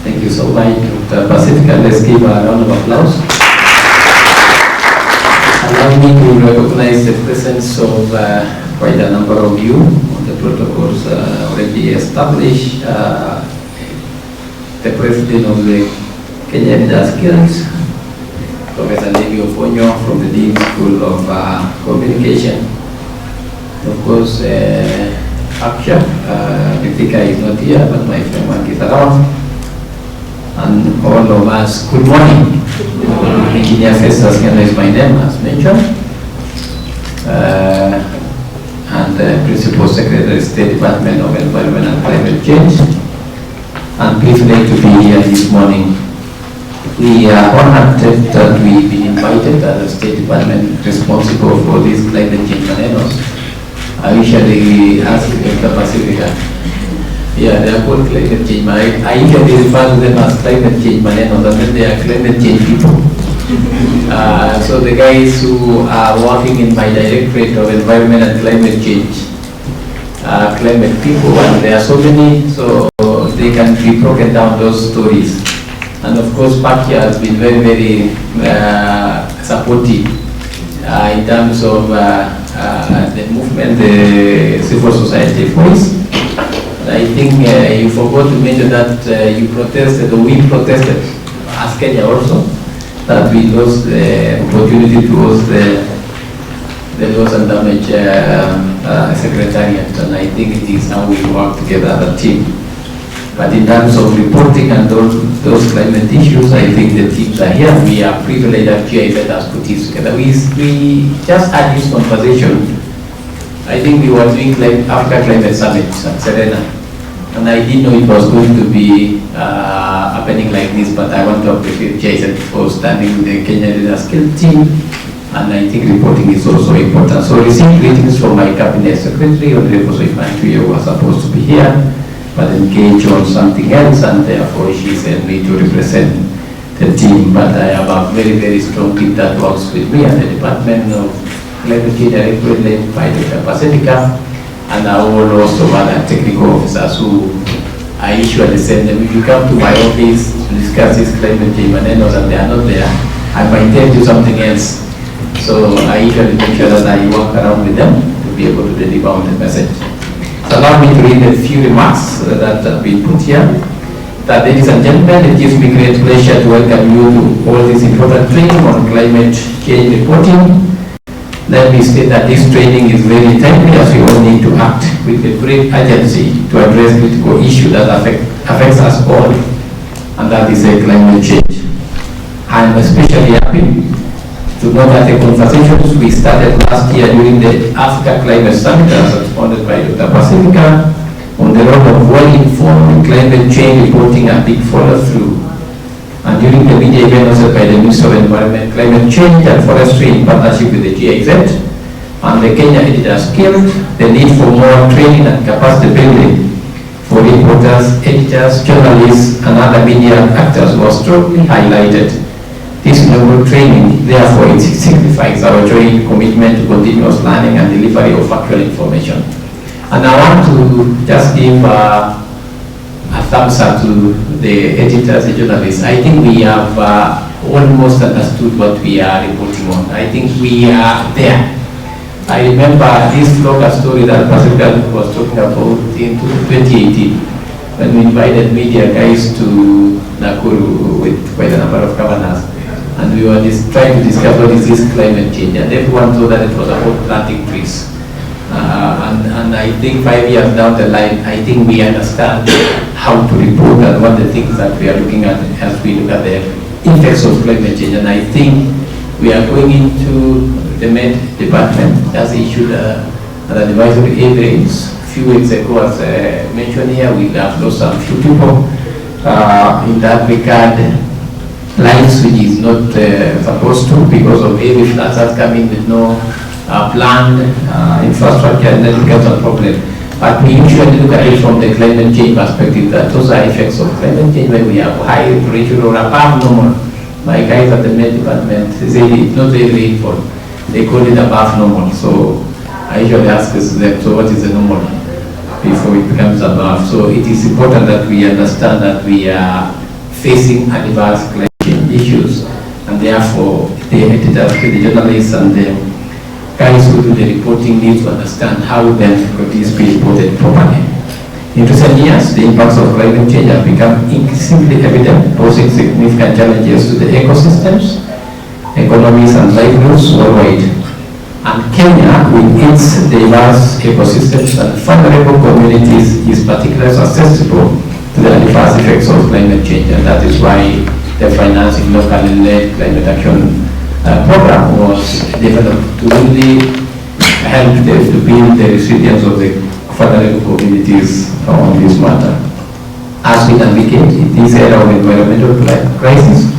Thank you so much, Dr. Pacifica. Let's give a round of applause. Allow me to recognize the presence of quite a number of you on the protocols already established. The President of the Kenya Leaders Guild, Professor Levi Oponyo from the Dean School of Communication. Of course, Aksha, Ritika is not here, but my friend Mark is around. And all of us, good morning. Engineer Festus Ngeno is my name, as mentioned. And Principal Secretary, State Department of Environment and Climate Change. I'm privileged to be here this morning. We are honored that we've been invited as the State Department responsible for these climate change manenos. I usually ask Dr. Pacifica. Yeah, they are called climate change. I usually refer to them as climate change manenos, and then they are climate change people. So the guys who are working in my Directorate of Environment and Climate Change are climate people, and there are so many, so they can be broken down those stories. And of course, Pakia has been very, very supportive in terms of the movement, the civil society voice. I think you forgot to mention that you protested, or we protested as Kenya also, that we lost the opportunity to host the loss and damage secretariat, and I think it is how we work together as a team. But in terms of reporting and those climate issues, I think the teams are here. We are privileged that GIZ has put this together. We just had this conversation. I think we were doing Africa Climate Summit at Serena, and I didn't know it was going to be happening like this, but I want to appreciate GIZ for standing the Kenya Leaders Guild team, and I think reporting is also important. So receive greetings from my Cabinet Secretary, Honorable Soifan Tuyo, who was supposed to be here, but engaged on something else, and therefore she sent me to represent the team. But I have a very, very strong team that works with me at the Department of Climate Change Directorate led by Dr. Pacifica, and I will also other technical officers who I usually send them. If you come to my office to discuss this climate change manenos and they are not there, I might tell you something else. So I usually make sure that I walk around with them to be able to deliver on the message. So allow me to read a few remarks that have been put here. That, ladies and gentlemen, it gives me great pleasure to welcome you to all this important training on climate change reporting. Let me state that this training is very timely, as we all need to act with a great urgency to address critical issue that affects us all, and that is climate change. I am especially happy to know that the conversations we started last year during the Africa Climate Summit, as responded by Dr. Pacifica, on the role of well-informed climate change reporting and big follow-through. And during the media event hosted by the Ministry of Environment, Climate Change and Forestry in partnership with the GIZ and the Kenya Leaders Guild, the need for more training and capacity building for reporters, editors, journalists, and other media actors was strongly highlighted. This novel training, therefore, it signifies our joint commitment to continuous learning and delivery of factual information. And I want to just give a thumbs up to the editors and journalists. I think we have almost understood what we are reporting on. I think we are there. I remember this vlogger story that Pacifica was talking about in 2018, when we invited media guys to Nakuru with quite a number of governors, and we were trying to discuss what is this climate change, and everyone thought that it was about planting trees. And I think 5 years down the line, I think we understand how to report and what the things that we are looking at as we look at the effects of climate change. And I think we are going into the Met Department has issued an advisory hearings a few weeks ago, as mentioned here. We have lost some few people in that regard. Lines which is not supposed to, because of heavy floods that's coming with no planned infrastructure, and then becomes a problem. But we usually look at it from the climate change perspective, that those are effects of climate change when we have high temperature or above normal. My guys at the Met Department say it's not very rainfall. They call it above normal. So I usually ask them, so what is the normal before it becomes above? So it is important that we understand that we are facing adverse climate change issues. And therefore, the editors, the journalists, and the guys who do the reporting need to understand how then could this be reported properly. In recent years, the impacts of climate change have become increasingly evident, posing significant challenges to the ecosystems, economies, and livelihoods worldwide. And Kenya, with its diverse ecosystems and vulnerable communities, is particularly susceptible to the adverse effects of climate change, and that is why the financing locally led climate action program was developed to really help to build the resilience of the vulnerable communities on this matter. As we navigate in this era of environmental crisis,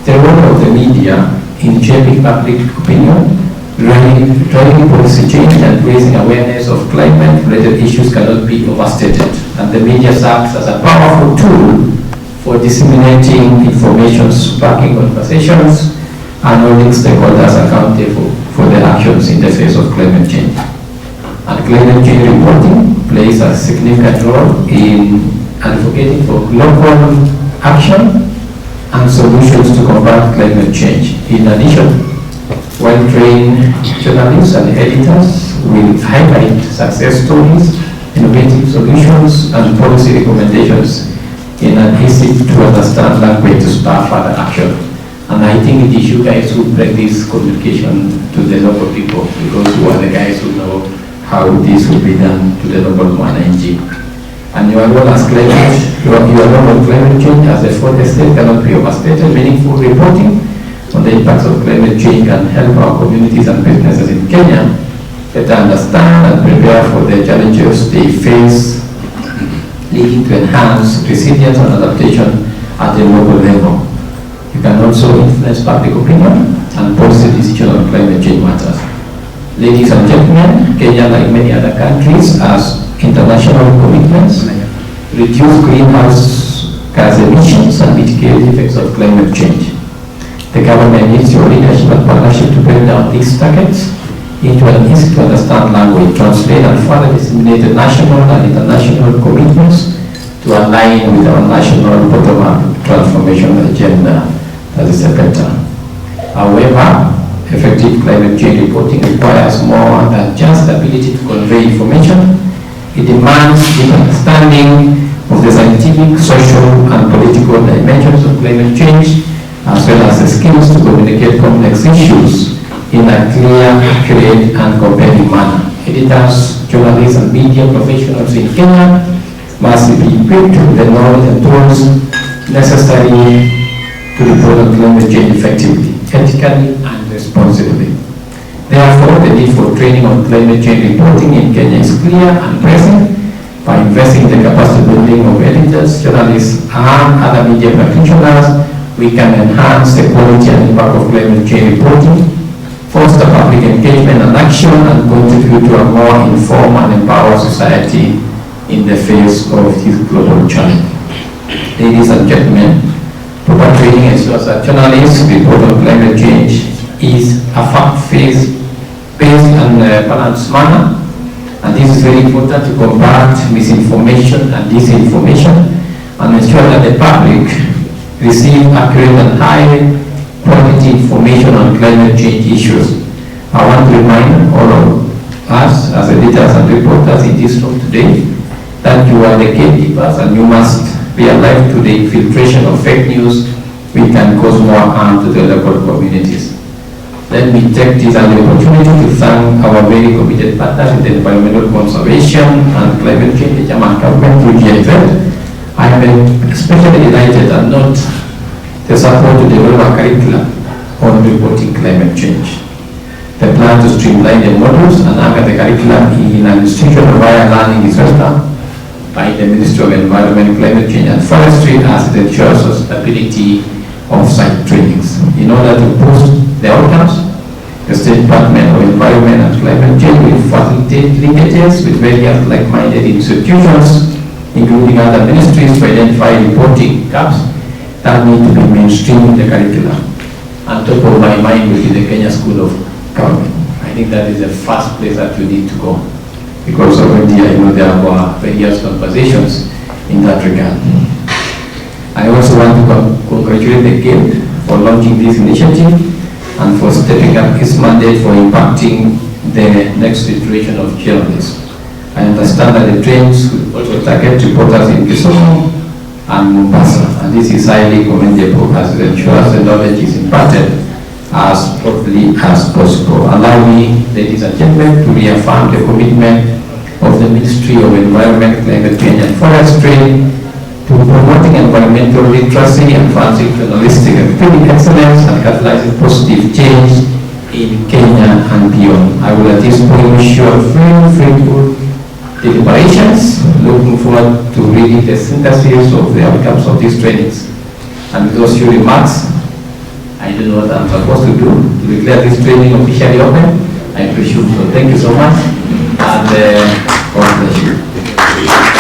the role of the media in shaping public opinion, driving policy change, and raising awareness of climate-related issues cannot be overstated. And the media serves as a powerful tool for disseminating information, sparking conversations, and holding stakeholders accountable for their actions in the face of climate change. And climate change reporting plays a significant role in advocating for global action and solutions to combat climate change. In addition, well-trained journalists and editors will highlight success stories, innovative solutions, and policy recommendations in an easy-to-understand language to spur further action. And I think it is you guys who bring this communication to the local people, because you are the guys who know how this will be done to the local NG. And your role as your role on climate change as a fourth estate cannot be overstated. Meaningful reporting on the impacts of climate change can help our communities and businesses in Kenya better understand and prepare for the challenges they face, leading to enhanced resilience and adaptation at the local level. You can also influence public opinion and policy decisions on climate change matters. Ladies and gentlemen, Kenya, like many other countries, has international commitments, reduce greenhouse gas emissions, and mitigate the effects of climate change. The government needs your leadership and partnership to break down these targets into an easy-to-understand language, translate and further disseminate the national and international commitments to align with our national bottom-up transformation agenda. That is better. However, effective climate change reporting requires more than just the ability to convey information. It demands deep understanding of the scientific, social, and political dimensions of climate change, as well as the skills to communicate complex issues in a clear, accurate, and compelling manner. Editors, journalists, and media professionals in Kenya must be equipped with the knowledge and tools necessary to report on climate change effectively, ethically, and responsibly. Therefore, the need for training on climate change reporting in Kenya is clear and present. By investing in the capacity building of editors, journalists, and other media practitioners, we can enhance the quality and impact of climate change reporting, foster public engagement and action, and contribute to a more informed and empowered society in the face of this global challenge. Ladies and gentlemen, proper training ensures that journalists report on climate change is a fact-based and balanced manner, and this is very important to combat misinformation and disinformation and ensure that the public receive accurate and high quality information on climate change issues. I want to remind all of us as editors and reporters in this room today that you are the gatekeepers and you must be alive to the infiltration of fake news which can cause more harm to the local communities. Let me take this as an opportunity to thank our very committed partners in the environmental conservation and climate change, the German government through GIZ. I am especially delighted and not the support to develop a curriculum on reporting climate change. The plan to streamline the modules and anchor the curriculum in an institution of higher learning is welcome by the Ministry of Environment, Climate Change and Forestry, as it ensures sustainability of site trainings. In order to boost the outcomes, the State Department of Environment and Climate Change will facilitate linkages with various like-minded institutions, including other ministries, to identify reporting gaps that need to be mainstreamed in the curriculum. On top of my mind will be the Kenya School of Government. I think that is the first place that you need to go, because already I know there were various conversations in that regard. I also want to congratulate the GAID for launching this initiative and for stepping up its mandate for impacting the next iteration of journalists. I understand that the trains will also target reporters in Kisumu and Mombasa, and this is highly commendable as it ensures the knowledge is imparted as properly as possible. Allow me, ladies and gentlemen, to reaffirm the commitment of the Ministry of Environment, Climate Change and Forestry to promoting environmental literacy, advancing journalistic and academic excellence, and catalyzing positive change in Kenya and beyond. I will at this point wish you a very fruitful deliberations. Looking forward to reading the synthesis of the outcomes of these trainings. And with those few remarks, I don't know what I'm supposed to do to declare this training officially open. I presume so. Thank you so much, and God bless you.